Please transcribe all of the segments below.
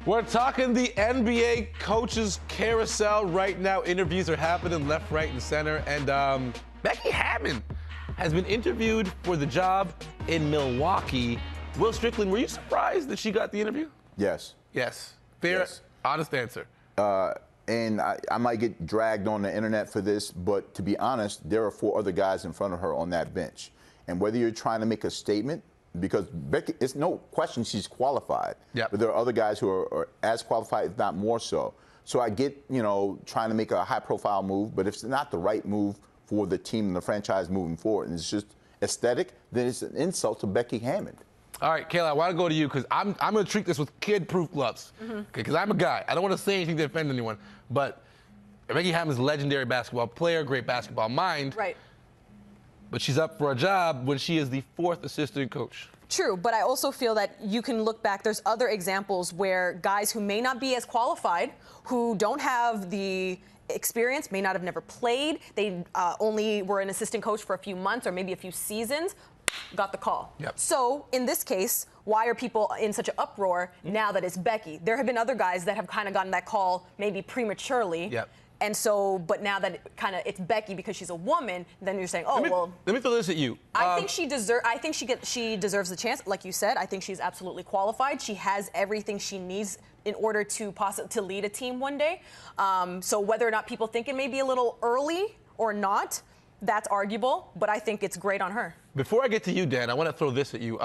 We're talking the NBA coaches carousel right now. Interviews are happening left, right, and center. And Becky Hammon has been interviewed for the job in Milwaukee. Will Strickland, were you surprised that she got the interview? Yes. Yes. Fair, yes. Honest answer. And I might get dragged on the internet for this, but to be honest, there are 4 other guys in front of her on that bench. And whether you're trying to make a statement, because Becky, it's no question she's qualified. Yep. But there are other guys who are as qualified, if not more so. So I get, trying to make a high-profile move, but if it's not the right move for the team and the franchise moving forward, and it's just aesthetic, then it's an insult to Becky Hammon. All right, Kayla, I want to go to you because I'm going to treat this with kid-proof gloves. Because I'm a guy. I don't want to say anything to offend anyone. But Becky Hammon's a legendary basketball player, great basketball mind. Right. But she's up for a job when she is the 4th assistant coach. True, but I also feel that you can look back. There's other examples where guys who may not be as qualified, who don't have the experience, may not have never played, they only were an assistant coach for a few months or maybe a few seasons, got the call. Yep. So in this case, why are people in such an uproar now that it's Becky? There have been other guys that have kind of gotten that call maybe prematurely. Yep. And so, but now that it's Becky because she's a woman, then you're saying, oh, let me throw this at you. I think she deserves the chance. Like you said, I think she's absolutely qualified. She has everything she needs in order to lead a team one day. So whether or not people think it may be a little early or not, that's arguable, but I think it's great on her. Before I get to you, Dan, I want to throw this at you.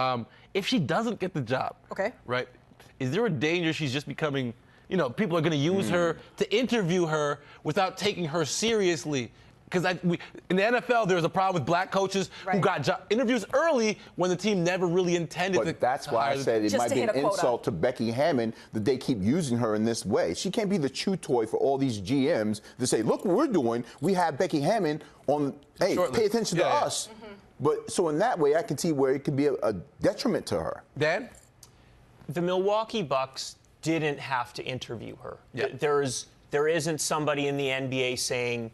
If she doesn't get the job, okay, right, is there a danger she's just becoming, people are going to use her to interview her without taking her seriously? Because in the NFL, there's a problem with black coaches who got interviews early when the team never really intended to. But that's why I said it might be an insult to Becky Hammon that they keep using her in this way. She can't be the chew toy for all these GMs to say, look what we're doing. We have Becky Hammon on, hey, pay attention to us. But so in that way, I can see where it could be a detriment to her. Dan? The Milwaukee Bucks didn't have to interview her. There isn't somebody in the NBA saying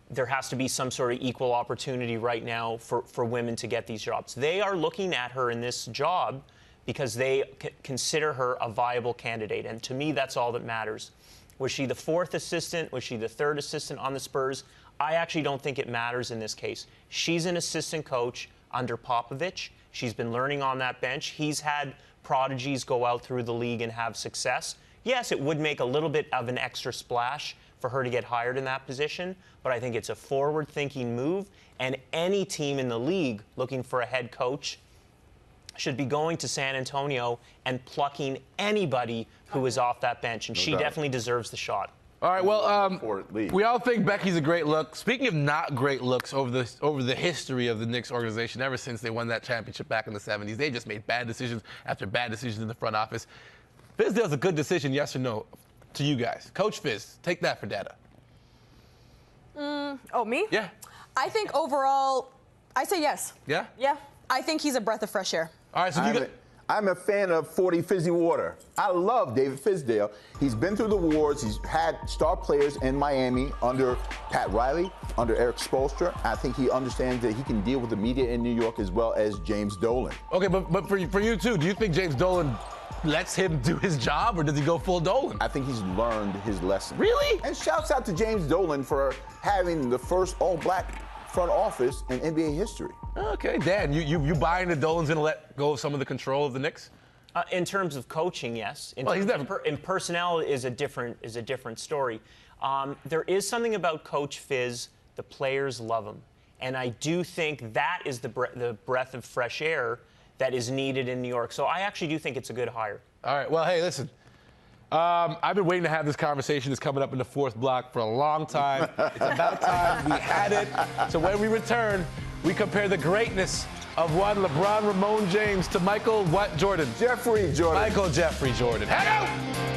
there has to be some sort of equal opportunity right now for women to get these jobs. They are looking at her in this job because they consider her a viable candidate. And to me, that's all that matters. Was she the 4th assistant? Was she the 3rd assistant on the Spurs? I actually don't think it matters in this case. She's an assistant coach under Popovich. She's been learning on that bench. He's had prodigies go out through the league and have success. Yes, it would make a little bit of an extra splash for her to get hired in that position, but I think it's a forward-thinking move, and any team in the league looking for a head coach should be going to San Antonio and plucking anybody who is off that bench, and she definitely deserves the shot. All right, well, we all think Becky's a great look. Speaking of not great looks over the history of the Knicks organization, ever since they won that championship back in the 70s, they just made bad decisions after bad decisions in the front office. Fizdale's a good decision, yes or no, to you guys? Coach Fizz, take that for data. Oh, me? Yeah. I think overall, I say yes. Yeah? Yeah. I think he's a breath of fresh air. All right, so I'm a fan of 40 Fizzy Water. I love David Fizdale. He's been through the wars. He's had star players in Miami under Pat Riley, under Eric Spoelstra. I think he understands that he can deal with the media in New York as well as James Dolan. Okay, but for you too, do you think James Dolan lets him do his job, or does he go full Dolan? I think he's learned his lesson. Really? And shouts out to James Dolan for having the first all-black front office in NBA history. Okay, Dan, you buying that Dolan's going to let go of some of the control of the Knicks? In terms of coaching, yes. In personnel is a different story. There is something about Coach Fizz. The players love him, and I do think that is the breath of fresh air that is needed in New York. So I actually do think it's a good hire. All right. Well, hey, listen. I've been waiting to have this conversation. It's coming up in the 4th block for a long time. It's about time we had it. So when we return, we compare the greatness of one LeBron Ramon James to Michael Jordan? Jeffrey Jordan. Michael Jeffrey Jordan. Hangout!